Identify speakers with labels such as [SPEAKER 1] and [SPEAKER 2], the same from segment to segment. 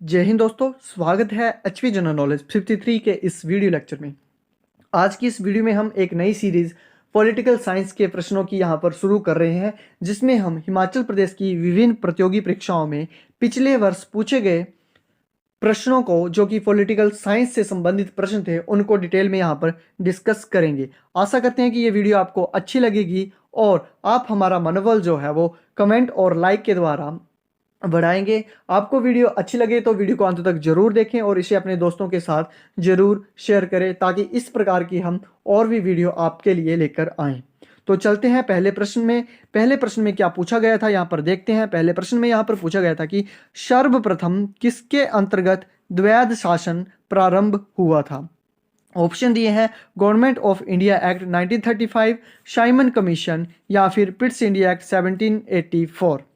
[SPEAKER 1] जय हिंद दोस्तों, स्वागत है एचपी जनरल नॉलेज 53 के इस वीडियो लेक्चर में। आज की इस वीडियो में हम एक नई सीरीज पॉलिटिकल साइंस के प्रश्नों की यहाँ पर शुरू कर रहे हैं, जिसमें हम हिमाचल प्रदेश की विभिन्न प्रतियोगी परीक्षाओं में पिछले वर्ष पूछे गए प्रश्नों को, जो कि पॉलिटिकल साइंस से संबंधित प्रश्न थे, उनको डिटेल में यहाँ पर डिस्कस करेंगे। आशा करते हैं कि ये वीडियो आपको अच्छी लगेगी और आप हमारा मनोबल जो है वो कमेंट और लाइक के द्वारा बढ़ाएंगे। आपको वीडियो अच्छी लगे तो वीडियो को अंत तक जरूर देखें और इसे अपने दोस्तों के साथ जरूर शेयर करें, ताकि इस प्रकार की हम और भी वीडियो आपके लिए लेकर आएं। तो चलते हैं पहले प्रश्न में। पहले प्रश्न में क्या पूछा गया था, यहाँ पर देखते हैं। पहले प्रश्न में यहाँ पर पूछा गया था कि सर्वप्रथम किसके अंतर्गत द्वैध शासन प्रारंभ हुआ था। ऑप्शन दिए हैं government of India act 1935, Simon commission या फिर पिट्स इंडिया एक्ट 1784।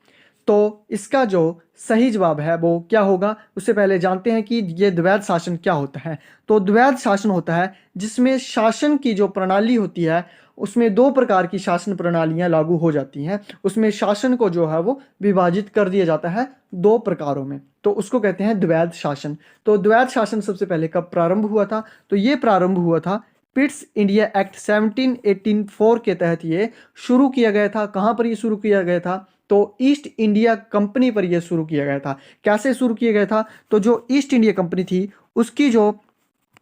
[SPEAKER 1] तो इसका जो सही जवाब है वो क्या होगा, उससे पहले जानते हैं कि ये द्वैध शासन क्या होता है। तो द्वैध शासन होता है जिसमें शासन की जो प्रणाली होती है, उसमें दो प्रकार की शासन प्रणालियां लागू हो जाती हैं। उसमें शासन को जो है वो विभाजित कर दिया जाता है दो प्रकारों में, तो उसको कहते हैं द्वैध शासन। तो द्वैध शासन सबसे पहले कब प्रारंभ हुआ था, तो ये प्रारंभ हुआ था पिट्स इंडिया एक्ट 1784 के तहत ये शुरू किया गया था। कहाँ पर ये शुरू किया गया था, तो ईस्ट इंडिया कंपनी पर यह शुरू किया गया था। कैसे शुरू किया गया था, तो जो ईस्ट इंडिया कंपनी थी उसकी जो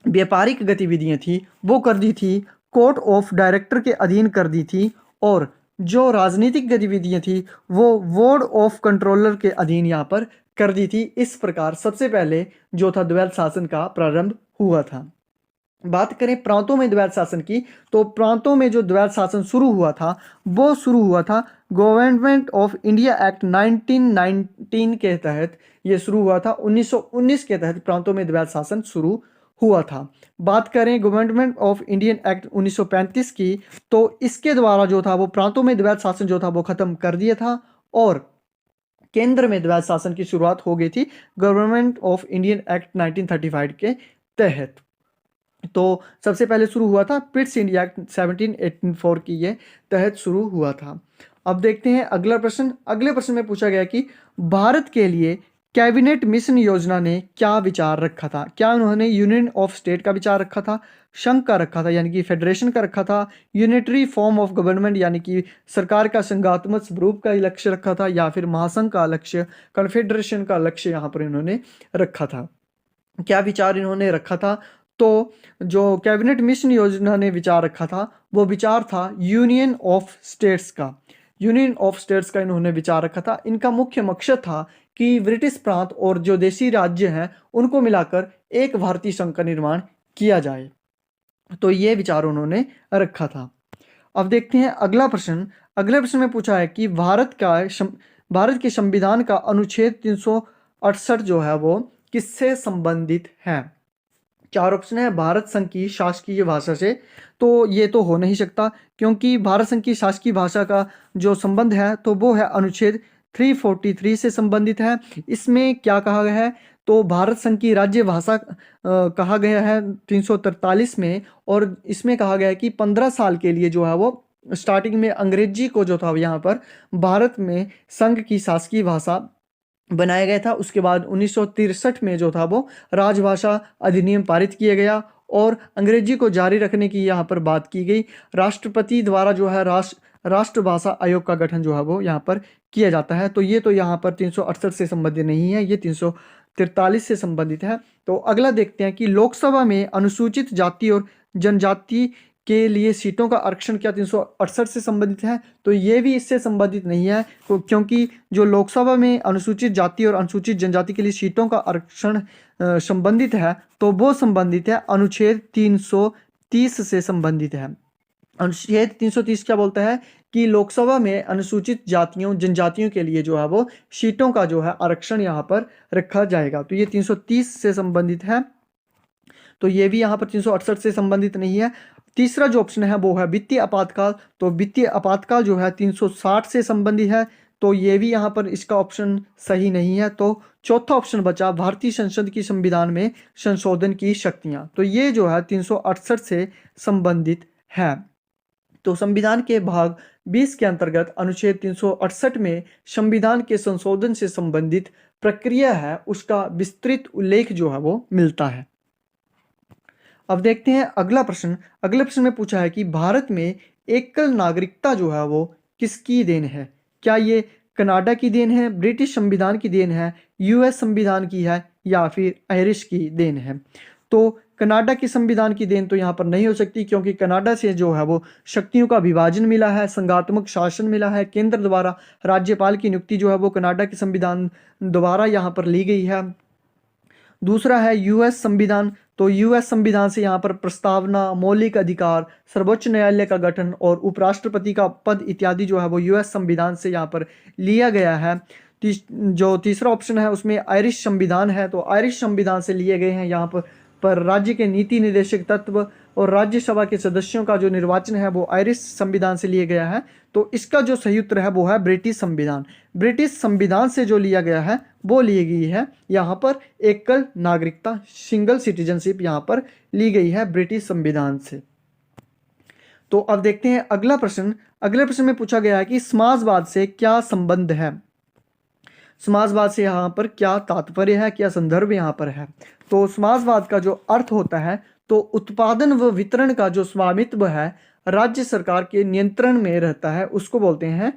[SPEAKER 1] व्यापारिक गतिविधियां थी वो कर दी थी कोर्ट ऑफ डायरेक्टर के अधीन कर दी थी, और जो राजनीतिक गतिविधियां थी वो बोर्ड ऑफ कंट्रोलर के अधीन यहाँ पर कर दी थी। इस प्रकार सबसे पहले जो था द्वैध शासन का प्रारंभ हुआ था। बात करें प्रांतों में द्वैध शासन की, तो प्रांतों में जो द्वैध शासन शुरू हुआ था वो शुरू हुआ था गवर्नमेंट ऑफ इंडिया एक्ट 1919 के तहत। ये शुरू हुआ था 1919 के तहत प्रांतों में द्वैध शासन शुरू हुआ था। बात करें गवर्नमेंट ऑफ इंडियन एक्ट 1935 की, तो इसके द्वारा जो था वो प्रांतों में द्वैध शासन जो था वो खत्म कर दिया था और केंद्र में द्वैध शासन की शुरुआत हो गई थी गवर्नमेंट ऑफ इंडियन एक्ट 1935 के तहत। तो सबसे पहले शुरू हुआ था पिट्स इंडिया एक्ट 1784 की ये तहत शुरू हुआ था। अब देखते हैं अगला प्रश्न। अगले प्रश्न में पूछा गया कि भारत के लिए कैबिनेट मिशन योजना ने क्या विचार रखा था। क्या उन्होंने यूनियन ऑफ स्टेट का विचार रखा था, संघ का रखा था यानी कि फेडरेशन का रखा था, यूनिटरी फॉर्म ऑफ गवर्नमेंट यानी कि सरकार का संघात्मक स्वरूप का लक्ष्य रखा था, या फिर महासंघ का लक्ष्य, कन्फेडरेशन का लक्ष्य यहाँ पर इन्होंने रखा था। क्या विचार इन्होंने रखा था, तो जो कैबिनेट मिशन योजना ने विचार रखा था वो विचार था यूनियन ऑफ स्टेट्स का। यूनियन ऑफ स्टेट्स का इन्होंने विचार रखा था। इनका मुख्य मकसद था कि ब्रिटिश प्रांत और जो देशी राज्य हैं उनको मिलाकर एक भारतीय संघ का निर्माण किया जाए। तो ये विचार उन्होंने रखा था। अब देखते हैं अगला प्रश्न। अगले प्रश्न में पूछा है कि भारत के संविधान का अनुच्छेद 368 जो है वो किससे संबंधित है। चार ऑप्शन है भारत संघ की शासकीय भाषा से, तो ये तो हो नहीं सकता, क्योंकि भारत संघ की शासकीय भाषा का जो संबंध है तो वो है अनुच्छेद 343 से संबंधित है। इसमें क्या कहा गया है, तो भारत संघ की राज्य भाषा कहा गया है 343 में, और इसमें कहा गया है कि 15 साल के लिए जो है वो स्टार्टिंग में अंग्रेजी को जो था यहाँ पर भारत में संघ की शासकीय भाषा बनाया गया था। उसके बाद 1963 में जो था वो राजभाषा अधिनियम पारित किया गया और अंग्रेजी को जारी रखने की यहाँ पर बात की गई। राष्ट्रपति द्वारा जो है राष्ट्रभाषा आयोग का गठन जो है वो यहाँ पर किया जाता है। तो ये तो यहाँ पर 368 से संबंधित नहीं है, ये 343 से संबंधित है। तो अगला देखते हैं कि लोकसभा में अनुसूचित जाति और जनजाति के लिए सीटों का आरक्षण क्या 368 से संबंधित है, तो ये भी इससे संबंधित नहीं है, क्योंकि जो लोकसभा में अनुसूचित जाति और अनुसूचित जनजाति के लिए सीटों का आरक्षण संबंधित है तो वो संबंधित है अनुच्छेद 330 से संबंधित है। अनुच्छेद 330 क्या बोलता है कि लोकसभा में अनुसूचित जातियों जनजातियों के लिए जो है वो सीटों का जो है आरक्षण यहाँ पर रखा जाएगा। तो ये 330 से संबंधित है, तो ये भी यहाँ पर 368 से संबंधित नहीं है। तीसरा जो ऑप्शन है वो है वित्तीय आपातकाल, तो वित्तीय आपातकाल जो है 360 से संबंधित है, तो ये भी यहाँ पर इसका ऑप्शन सही नहीं है। तो चौथा ऑप्शन बचा भारतीय संसद की संविधान में संशोधन की शक्तियाँ, तो ये जो है 368 से संबंधित है। तो संविधान के भाग 20 के अंतर्गत अनुच्छेद 368 में संविधान के संशोधन से संबंधित प्रक्रिया है उसका विस्तृत उल्लेख जो है वो मिलता है। अब देखते हैं अगला प्रश्न। अगले प्रश्न में पूछा है कि भारत में एकल नागरिकता जो है वो किसकी देन है? क्या ये कनाडा की देन है, ब्रिटिश संविधान की देन है, यूएस संविधान की है, या फिर आयरिश की देन है? तो कनाडा की संविधान की देन तो यहाँ पर नहीं हो सकती, क्योंकि कनाडा से जो है वो शक्तियों का विभाजन मिला है, संघात्मक शासन मिला है, केंद्र द्वारा राज्यपाल की नियुक्ति जो है वो कनाडा के संविधान द्वारा यहाँ पर ली गई है। दूसरा है यूएस संविधान। तो यूएस संविधान से यहाँ पर प्रस्तावना, मौलिक अधिकार, सर्वोच्च न्यायालय का गठन और उपराष्ट्रपति का पद इत्यादि जो है वो यूएस संविधान से यहाँ पर लिया गया है। जो तीसरा ऑप्शन है उसमें आयरिश संविधान है। तो आयरिश संविधान से लिए गए हैं यहाँ पर राज्य के नीति निर्देशक तत्व और राज्यसभा के सदस्यों का जो निर्वाचन है वो आयरिश संविधान से लिया गया है। तो इसका जो सही उत्तर है वो है ब्रिटिश संविधान। ब्रिटिश संविधान से जो लिया गया है वो ली गई है यहाँ पर एकल नागरिकता, सिंगल सिटीजनशिप यहाँ पर ली गई है ब्रिटिश संविधान से। तो अब देखते हैं अगला प्रश्न। अगले प्रश्न में पूछा गया है कि समाजवाद से क्या संबंध है? समाजवाद से यहाँ पर क्या तात्पर्य है, क्या संदर्भ यहाँ पर है? तो समाजवाद का जो अर्थ होता है, तो उत्पादन व वितरण का जो स्वामित्व है राज्य सरकार के नियंत्रण में रहता है, उसको बोलते हैं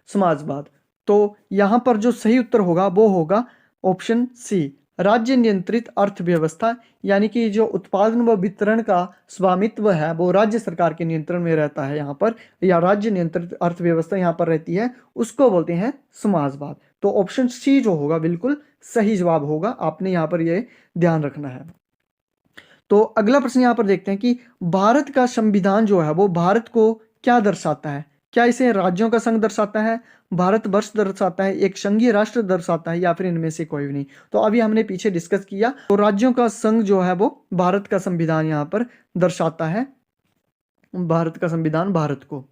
[SPEAKER 1] समाजवाद। तो यहाँ पर जो सही उत्तर होगा वो होगा ऑप्शन सी, राज्य नियंत्रित अर्थव्यवस्था। यानी कि जो उत्पादन व वितरण का स्वामित्व है वो राज्य सरकार के नियंत्रण में रहता है यहाँ पर, या राज्य नियंत्रित अर्थव्यवस्था यहाँ पर रहती है, उसको बोलते हैं समाजवाद। तो ऑप्शन सी जो होगा बिल्कुल सही जवाब होगा, आपने यहाँ पर ये ध्यान रखना है। तो अगला प्रश्न यहाँ पर देखते हैं कि भारत का संविधान जो है वो भारत को क्या दर्शाता है? क्या इसे राज्यों का संघ दर्शाता है, भारत वर्ष दर्शाता है, एक संघीय राष्ट्र दर्शाता है, या फिर इनमें से कोई भी नहीं? तो अभी हमने पीछे डिस्कस किया, तो राज्यों का संघ जो है वो भारत का संविधान यहाँ पर दर्शाता है, भारत का संविधान भारत को।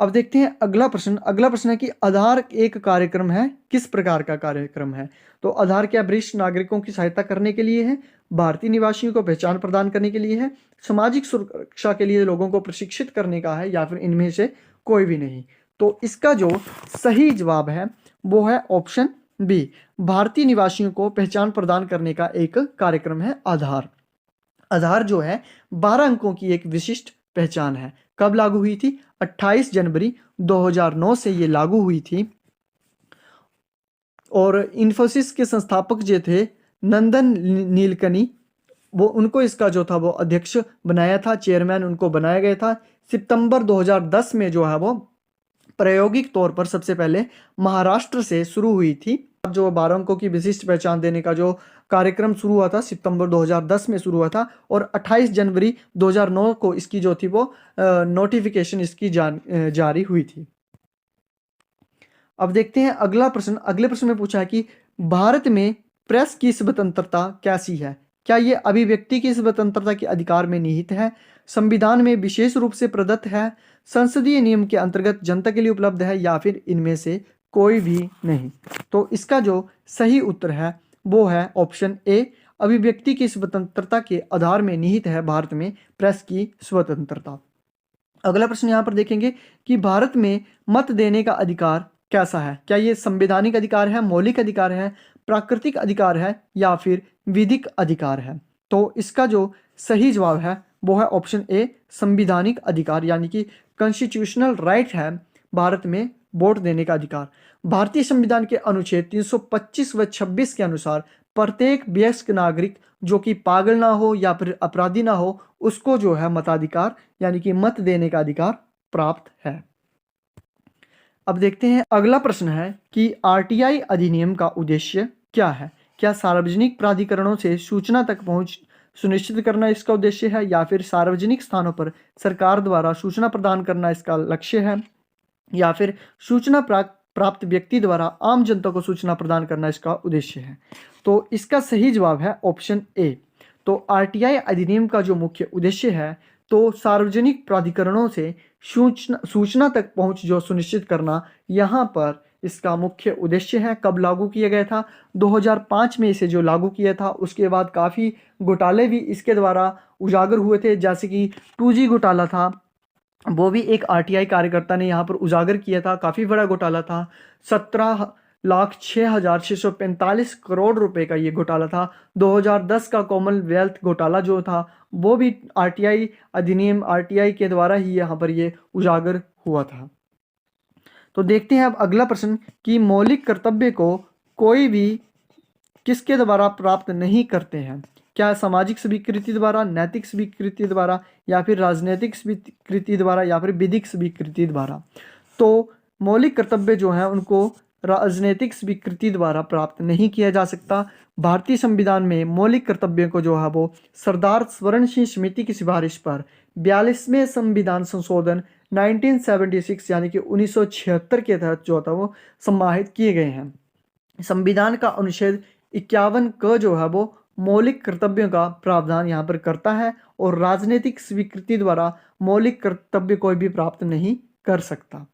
[SPEAKER 1] अब देखते हैं अगला प्रश्न। अगला प्रश्न है कि आधार एक कार्यक्रम है, किस प्रकार का कार्यक्रम है? तो आधार क्या वरिष्ठ नागरिकों की सहायता करने के लिए है, भारतीय निवासियों को पहचान प्रदान करने के लिए है, सामाजिक सुरक्षा के लिए लोगों को प्रशिक्षित करने का है, या फिर इनमें से कोई भी नहीं? तो इसका जो सही जवाब है वो है ऑप्शन बी, भारतीय निवासियों को पहचान प्रदान करने का एक कार्यक्रम है आधार। आधार जो है 12 अंकों की एक विशिष्ट पहचान है। कब लागू हुई थी? 28 जनवरी 2009 से ये लागू हुई थी। और इन्फोसिस के संस्थापक जो थे नंदन नीलकनी, वो उनको इसका जो था वो अध्यक्ष बनाया था, चेयरमैन उनको बनाया गया था। सितंबर 2010 में जो है वो प्रायोगिक तौर पर सबसे पहले महाराष्ट्र से शुरू हुई थी। जो 12 अंकों की विशिष्ट पहचान देने का जो कार्यक्रम शुरू हुआ था सितंबर 2010 में शुरू हुआ था, और 28 जनवरी 2009 को इसकी जो थी वो नोटिफिकेशन इसकी जारी हुई थी। अब देखते हैं अगला प्रश्न। अगले प्रश्न में पूछा है कि भारत में प्रेस की स्वतंत्रता कैसी है? क्या ये अभिव्यक्ति की स्वतंत्रता के अधिकार में निहित है, संविधान में विशेष रूप से प्रदत्त है, संसदीय नियम के अंतर्गत जनता के लिए उपलब्ध है, या फिर इनमें से कोई भी नहीं? तो इसका जो सही उत्तर है वो है ऑप्शन ए, अभिव्यक्ति की स्वतंत्रता के आधार में निहित है भारत में प्रेस की स्वतंत्रता। अगला प्रश्न यहाँ पर देखेंगे कि भारत में मत देने का अधिकार कैसा है? क्या ये संवैधानिक अधिकार है, मौलिक अधिकार है, प्राकृतिक अधिकार है, या फिर विधिक अधिकार है? तो इसका जो सही जवाब है वो है ऑप्शन ए, संवैधानिक अधिकार, यानी कि कॉन्स्टिट्यूशनल राइट है भारत में वोट देने का अधिकार। भारतीय संविधान के अनुच्छेद 325 व 26 के अनुसार प्रत्येक वयस्क नागरिक जो कि पागल ना हो या फिर अपराधी ना हो, उसको जो है मताधिकार यानी कि मत देने का अधिकार प्राप्त है। अब देखते हैं अगला प्रश्न है कि आरटीआई अधिनियम का उद्देश्य क्या है? क्या सार्वजनिक प्राधिकरणों से सूचना तक पहुंच सुनिश्चित करना इसका उद्देश्य है, या फिर सार्वजनिक स्थानों पर सरकार द्वारा सूचना प्रदान करना इसका लक्ष्य है, या फिर सूचना प्राप्त व्यक्ति द्वारा आम जनता को सूचना प्रदान करना इसका उद्देश्य है? तो इसका सही जवाब है ऑप्शन ए। तो आरटीआई अधिनियम का जो मुख्य उद्देश्य है तो सार्वजनिक प्राधिकरणों से सूचना तक पहुंच जो सुनिश्चित करना, यहाँ पर इसका मुख्य उद्देश्य है। कब लागू किया गया था? 2005 में इसे जो लागू किया था, उसके बाद काफ़ी घोटाले भी इसके द्वारा उजागर हुए थे, जैसे कि 2G घोटाला था, वो भी एक आरटीआई कार्यकर्ता ने यहाँ पर उजागर किया था, काफ़ी बड़ा घोटाला था। 2,06,645 करोड़ रुपए का ये घोटाला था। 2010 का कॉमनवेल्थ घोटाला जो था वो भी आरटीआई अधिनियम आरटीआई के द्वारा ही यहाँ पर ये उजागर हुआ था। तो देखते हैं अब अगला प्रश्न कि मौलिक कर्तव्य को कोई भी किसके द्वारा प्राप्त नहीं करते हैं? क्या सामाजिक स्वीकृति द्वारा, नैतिक स्वीकृति द्वारा, या फिर राजनीतिक स्वीकृति द्वारा, या फिर विधिक स्वीकृति द्वारा? तो मौलिक कर्तव्य जो है उनको राजनीतिक स्वीकृति द्वारा प्राप्त नहीं किया जा सकता। भारतीय संविधान में मौलिक कर्तव्यों को जो है वो सरदार स्वर्ण सिंह समिति की सिफारिश पर 42वें संविधान संशोधन 1976 यानी कि 1976 के तहत जो था वो समाहित किए गए हैं। संविधान का अनुच्छेद 51 क जो है वो मौलिक कर्तव्यों का प्रावधान यहाँ पर करता है और राजनीतिक स्वीकृति द्वारा मौलिक कर्तव्य कोई भी प्राप्त नहीं कर सकता।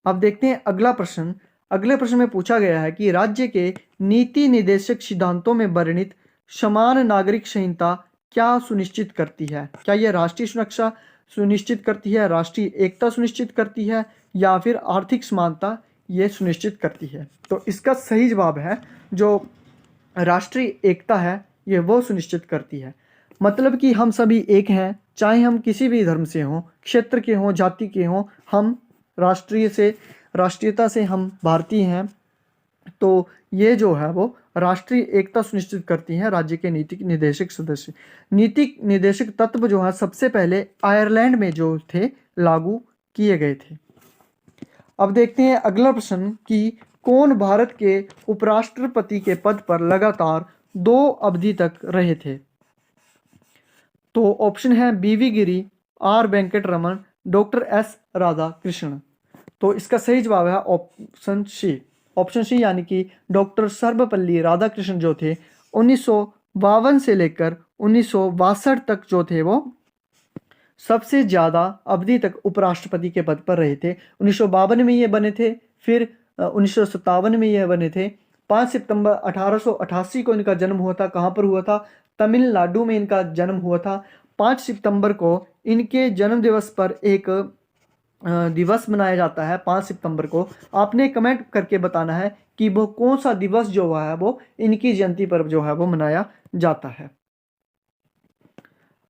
[SPEAKER 1] अब देखते हैं अगला प्रश्न। अगले प्रश्न में पूछा गया है कि राज्य के नीति निर्देशक सिद्धांतों में वर्णित समान नागरिक संहिता क्या सुनिश्चित करती है? क्या यह राष्ट्रीय सुरक्षा सुनिश्चित करती है, राष्ट्रीय एकता सुनिश्चित करती है, या फिर आर्थिक समानता ये सुनिश्चित करती है? तो इसका सही जवाब है जो राष्ट्रीय एकता है ये वो सुनिश्चित करती है। मतलब कि हम सभी एक हैं, चाहे हम किसी भी धर्म से हों, क्षेत्र के हों, जाति के हों, हम राष्ट्रीयता से हम भारतीय हैं। तो ये जो है वो राष्ट्रीय एकता सुनिश्चित करती है राज्य के नीति निर्देशक सदस्य। नीति निर्देशक तत्व जो है सबसे पहले आयरलैंड में जो थे लागू किए गए थे। अब देखते हैं अगला प्रश्न कि कौन भारत के उपराष्ट्रपति के पद पर लगातार 2 अवधि तक रहे थे? तो ऑप्शन है बीवी गिरी, आर वेंकट रमन, डॉक्टर एस राधाकृष्णन। तो इसका सही जवाब है ऑप्शन सी। ऑप्शन सी यानी कि डॉक्टर सर्वपल्ली राधाकृष्णन जो थे 1952 से लेकर 1962 तक जो थे वो सबसे ज़्यादा अवधि तक उपराष्ट्रपति के पद पर रहे थे। 1952 में ये बने थे, फिर 1957 में ये बने थे। 5 सितंबर 1888 को इनका जन्म हुआ था। कहाँ पर हुआ था? तमिलनाडु में इनका जन्म हुआ था। 5 सितंबर को इनके जन्म दिवस पर एक दिवस मनाया जाता है 5 सितंबर को। आपने कमेंट करके बताना है कि वो कौन सा दिवस जो है वो इनकी जयंती पर जो है वो मनाया जाता है।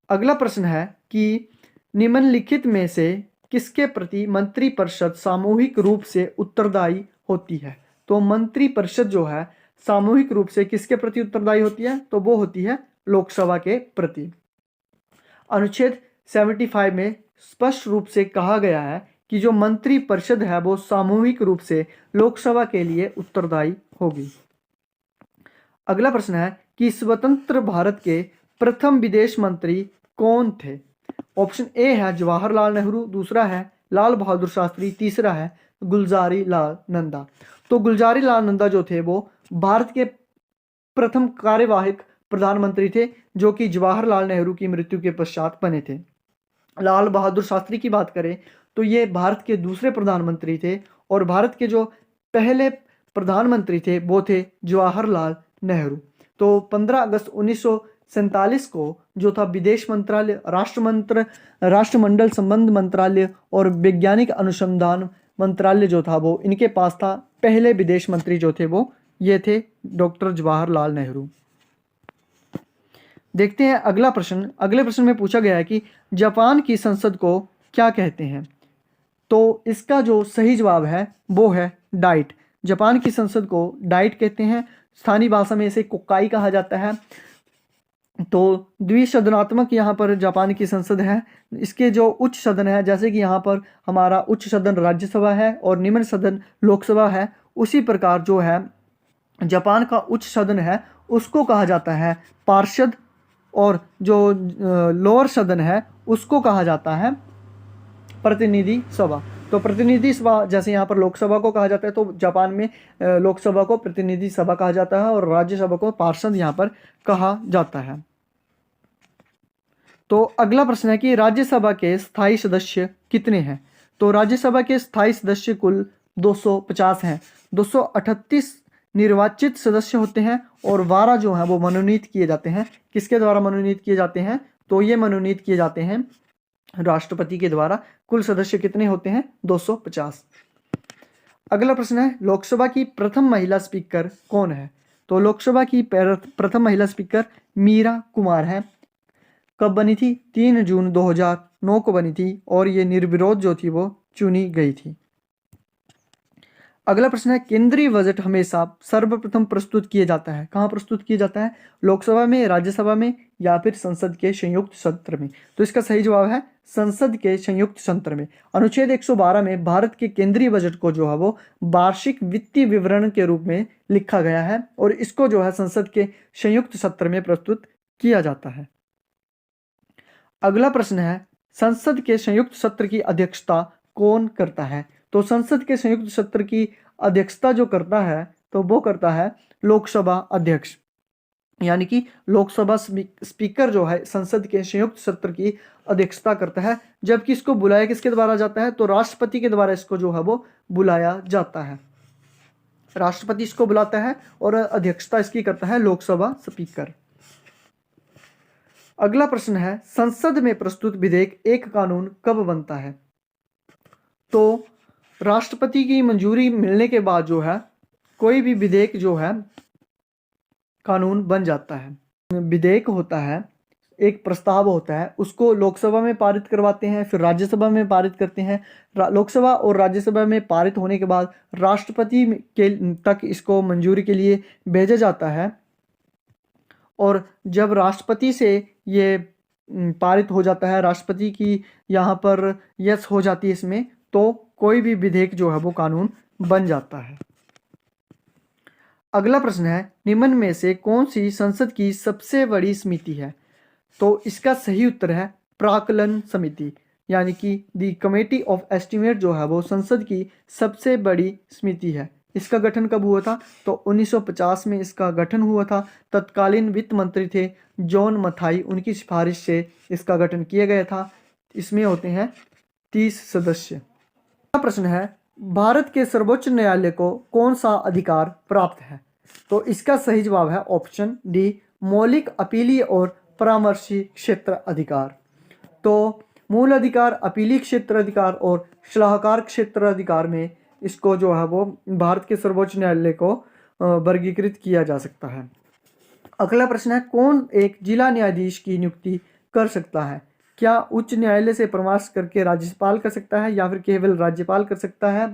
[SPEAKER 1] अगला प्रश्न है कि निम्नलिखित में से किसके प्रति मंत्रिपरिषद सामूहिक रूप से उत्तरदायी होती है? तो मंत्रिपरिषद जो है सामूहिक रूप से किसके प्रति उत्तरदायी होती है? तो वो होती है लोकसभा के प्रति। अनुच्छेद 75 में स्पष्ट रूप से कहा गया है कि जो मंत्रिपरिषद है वो सामूहिक रूप से लोकसभा के लिए उत्तरदायी होगी। अगला प्रश्न है कि स्वतंत्र भारत के प्रथम विदेश मंत्री कौन थे? ऑप्शन ए है जवाहरलाल नेहरू, दूसरा है लाल बहादुर शास्त्री, तीसरा है गुलजारी लाल नंदा। तो गुलजारी लाल नंदा जो थे वो भारत के प्रथम कार्यवाहक प्रधानमंत्री थे जो कि जवाहरलाल नेहरू की मृत्यु के पश्चात बने थे। लाल बहादुर शास्त्री की बात करें तो ये भारत के दूसरे प्रधानमंत्री थे और भारत के जो पहले प्रधानमंत्री थे वो थे जवाहरलाल नेहरू। तो 15 अगस्त 1947 को जो था विदेश मंत्रालय, राष्ट्रमंडल संबंध मंत्रालय और वैज्ञानिक अनुसंधान मंत्रालय जो था वो इनके पास था। पहले विदेश मंत्री जो थे वो ये थे डॉक्टर जवाहरलाल नेहरू। देखते हैं अगला प्रश्न। अगले प्रश्न में पूछा गया है कि जापान की संसद को क्या कहते हैं? तो इसका जो सही जवाब है वो है डाइट। जापान की संसद को डाइट कहते हैं। स्थानीय भाषा में इसे कोक्काई कहा जाता है। तो द्विसदनात्मक यहाँ पर जापान की संसद है। इसके जो उच्च सदन है, जैसे कि यहाँ पर हमारा उच्च सदन राज्यसभा है और निम्न सदन लोकसभा है, उसी प्रकार जो है जापान का उच्च सदन है उसको कहा जाता है पार्षद, और जो लोअर सदन है उसको कहा जाता है प्रतिनिधि सभा। तो प्रतिनिधि सभा जैसे यहाँ पर लोकसभा को कहा जाता है तो जापान में लोकसभा को प्रतिनिधि सभा कहा जाता है और राज्यसभा को पार्षद यहाँ पर कहा जाता है। तो अगला प्रश्न है कि राज्यसभा के स्थायी सदस्य कितने हैं? तो राज्यसभा के स्थायी सदस्य कुल 250 हैं। 238 निर्वाचित सदस्य होते हैं और 12 जो हैं वो मनोनीत किए जाते हैं। किसके द्वारा मनोनीत किए जाते हैं? तो ये मनोनीत किए जाते हैं राष्ट्रपति के द्वारा। कुल सदस्य कितने होते हैं? 250। अगला प्रश्न है लोकसभा की प्रथम महिला स्पीकर कौन है? तो लोकसभा की प्रथम महिला स्पीकर मीरा कुमार है। कब बनी थी? 3 जून 2009 को बनी थी और ये निर्विरोध जो थी वो चुनी गई थी। अगला प्रश्न है केंद्रीय बजट हमेशा सर्वप्रथम प्रस्तुत किया जाता है, कहाँ प्रस्तुत किया जाता है? लोकसभा में, राज्यसभा में या फिर संसद के संयुक्त सत्र में? तो इसका सही जवाब है संसद के संयुक्त सत्र में। अनुच्छेद 112 में भारत के केंद्रीय बजट को जो है वो वार्षिक वित्तीय विवरण के रूप में लिखा गया है और इसको जो है संसद के संयुक्त सत्र में प्रस्तुत किया जाता है। अगला प्रश्न है संसद के संयुक्त सत्र की अध्यक्षता कौन करता है? तो संसद के संयुक्त सत्र की अध्यक्षता जो करता है तो वो करता है लोकसभा अध्यक्ष, यानी कि लोकसभा स्पीकर जो है संसद के संयुक्त सत्र की अध्यक्षता करता है। जबकि इसको बुलाया किसके द्वारा जाता है? तो राष्ट्रपति के द्वारा इसको जो है वो बुलाया जाता है। राष्ट्रपति इसको बुलाता है और अध्यक्षता इसकी करता है लोकसभा स्पीकर। अगला प्रश्न है संसद में प्रस्तुत विधेयक एक कानून कब बनता है? तो राष्ट्रपति की मंजूरी मिलने के बाद जो है कोई भी विधेयक जो है कानून बन जाता है। विधेयक होता है, एक प्रस्ताव होता है, उसको लोकसभा में पारित करवाते हैं, फिर राज्यसभा में पारित करते हैं। लोकसभा और राज्यसभा में पारित होने के बाद राष्ट्रपति के तक इसको मंजूरी के लिए भेजा जाता है और जब राष्ट्रपति से ये पारित हो जाता है, राष्ट्रपति की यहाँ पर यस हो जाती है इसमें, तो कोई भी विधेयक जो है वो कानून बन जाता है। अगला प्रश्न है निम्न में से कौन सी संसद की सबसे बड़ी समिति है? तो इसका सही उत्तर है प्राक्कलन समिति, यानी कि दी कमेटी ऑफ एस्टीमेट जो है वो संसद की सबसे बड़ी समिति है। इसका गठन कब हुआ था? तो 1950 में इसका गठन हुआ था। तत्कालीन वित्त मंत्री थे जॉन मथाई, उनकी सिफारिश से इसका गठन किया गया था। इसमें होते हैं 30 सदस्य। अगला प्रश्न है भारत के सर्वोच्च न्यायालय को कौन सा अधिकार प्राप्त है? तो इसका सही जवाब है ऑप्शन डी मौलिक, अपीलीय और परामर्शी क्षेत्र अधिकार। तो मूल अधिकार, अपीलीय क्षेत्र अधिकार और सलाहकार क्षेत्र अधिकार में इसको जो है वो भारत के सर्वोच्च न्यायालय को वर्गीकृत किया जा सकता है। अगला प्रश्न है कौन एक जिला न्यायाधीश की नियुक्ति कर सकता है? क्या उच्च न्यायालय से परामर्श करके राज्यपाल कर सकता है या फिर केवल राज्यपाल कर सकता है?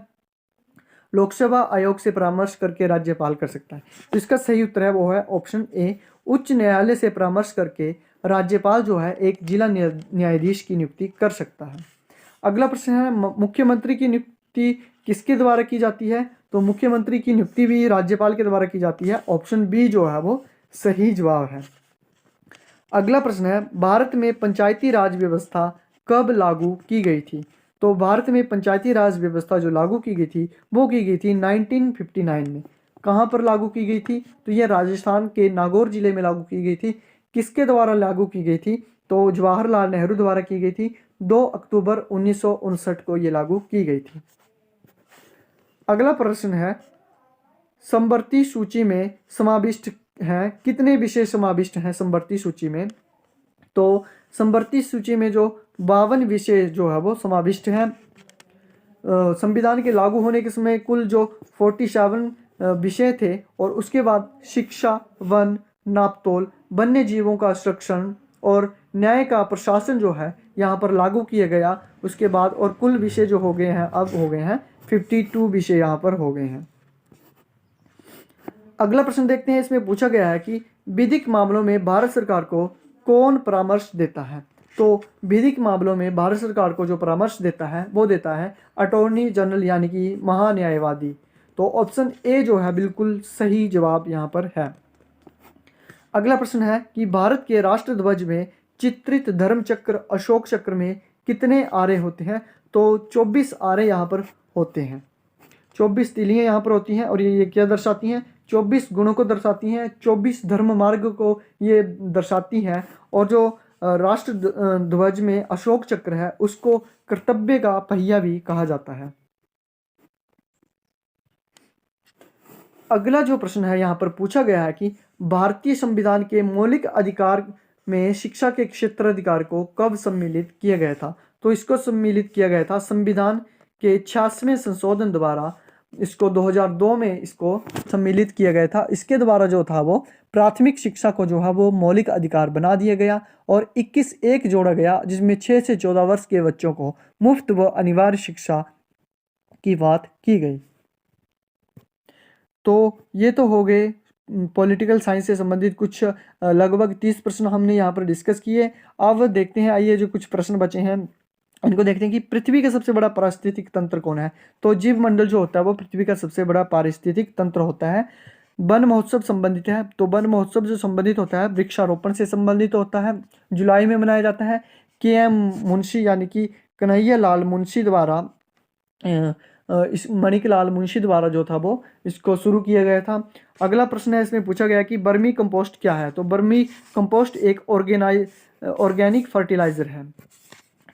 [SPEAKER 1] लोकसभा आयोग से परामर्श करके राज्यपाल कर सकता है। तो इसका सही उत्तर है वो है ऑप्शन ए उच्च न्यायालय से परामर्श करके राज्यपाल जो है एक जिला न्यायाधीश की नियुक्ति कर सकता है। अगला प्रश्न है मुख्यमंत्री की नियुक्ति किसके द्वारा की जाती है? तो मुख्यमंत्री की नियुक्ति भी राज्यपाल के द्वारा की जाती है। ऑप्शन बी जो है वो सही जवाब है। अगला प्रश्न है भारत में पंचायती राज व्यवस्था कब लागू की गई थी? तो भारत में पंचायती राज व्यवस्था जो लागू की गई थी वो की गई थी 1959 में। कहाँ पर लागू की गई थी? तो यह राजस्थान के नागौर जिले में लागू की गई थी। किसके द्वारा लागू की गई थी? तो जवाहरलाल नेहरू द्वारा की गई थी। 2 अक्टूबर 1959 को ये लागू की गई थी। अगला प्रश्न है समवर्ती सूची में समाविष्ट हैं कितने विषय समाविष्ट हैं समवर्ती सूची में? तो समवर्ती सूची में जो 52 विषय जो है वो समाविष्ट हैं। संविधान के लागू होने के समय कुल जो 47 विषय थे और उसके बाद शिक्षा, वन, नापतोल, वन्य जीवों का संरक्षण और न्याय का प्रशासन जो है यहाँ पर लागू किया गया। उसके बाद और कुल विषय जो हो गए हैं अब हो गए हैं 52 विषय यहाँ पर हो गए हैं। अगला प्रश्न देखते हैं। इसमें पूछा गया है कि विधिक मामलों में भारत सरकार को कौन परामर्श देता है? तो विधिक मामलों में भारत सरकार को जो परामर्श देता है वो देता है अटॉर्नी जनरल, यानी कि महान्यायवादी। तो ऑप्शन ए जो है बिल्कुल सही जवाब यहाँ पर है। अगला प्रश्न है कि भारत के राष्ट्र ध्वज में चित्रित धर्म चक्र, अशोक चक्र में कितने आरे होते हैं? तो 24 आरे यहाँ पर होते हैं। 24 तिलियाँ यहाँ पर होती हैं और ये क्या दर्शाती हैं? 24 गुणों को दर्शाती हैं, 24 धर्म मार्ग को ये दर्शाती हैं। और जो राष्ट्र ध्वज में अशोक चक्र है उसको कर्तव्य का पहिया भी कहा जाता है। अगला जो प्रश्न है यहाँ पर पूछा गया है कि भारतीय संविधान के मौलिक अधिकार में शिक्षा के क्षेत्र अधिकार को कब सम्मिलित किया गया था? तो इसको सम्मिलित किया गया था संविधान के 86वें संशोधन द्वारा इसको 2002 में इसको सम्मिलित किया गया था। इसके द्वारा जो था वो प्राथमिक शिक्षा को जो है वो मौलिक अधिकार बना दिया गया और 21 जोड़ा गया, जिसमें 6 से 14 वर्ष के बच्चों को मुफ्त व अनिवार्य शिक्षा की बात की गई। तो ये तो हो गए पॉलिटिकल साइंस से संबंधित कुछ लगभग 30 प्रश्न हमने यहाँ पर डिस्कस किए। अब देखते हैं, आइए जो कुछ प्रश्न बचे हैं इनको देखते हैं कि पृथ्वी का सबसे बड़ा पारिस्थितिक तंत्र कौन है। तो जीव मंडल जो होता है वो पृथ्वी का सबसे बड़ा पारिस्थितिक तंत्र होता है। वन महोत्सव संबंधित है, तो वन महोत्सव जो संबंधित होता है वृक्षारोपण से संबंधित होता है, जुलाई में मनाया जाता है। के.एम. मुंशी यानी कि कन्हैया लाल मुंशी द्वारा इस मणिक लाल मुंशी द्वारा जो था वो इसको शुरू किया गया था। अगला प्रश्न है, इसमें पूछा गया कि बर्मी कंपोस्ट क्या है। तो बर्मी कंपोस्ट एक ऑर्गेनिक फर्टिलाइजर है।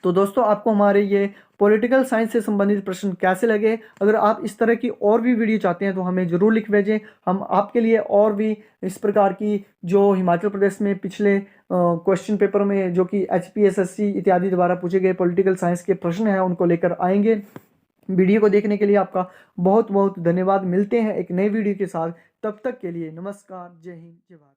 [SPEAKER 1] तो दोस्तों, आपको हमारे ये पॉलिटिकल साइंस से संबंधित प्रश्न कैसे लगे? अगर आप इस तरह की और भी वीडियो चाहते हैं तो हमें ज़रूर लिख भेजें। हम आपके लिए और भी इस प्रकार की जो हिमाचल प्रदेश में पिछले क्वेश्चन पेपर में जो कि HPSSC इत्यादि द्वारा पूछे गए पॉलिटिकल साइंस के प्रश्न हैं उनको लेकर आएंगे। वीडियो को देखने के लिए आपका बहुत बहुत धन्यवाद। मिलते हैं एक नई वीडियो के साथ, तब तक के लिए नमस्कार, जय हिंद, जय भारत।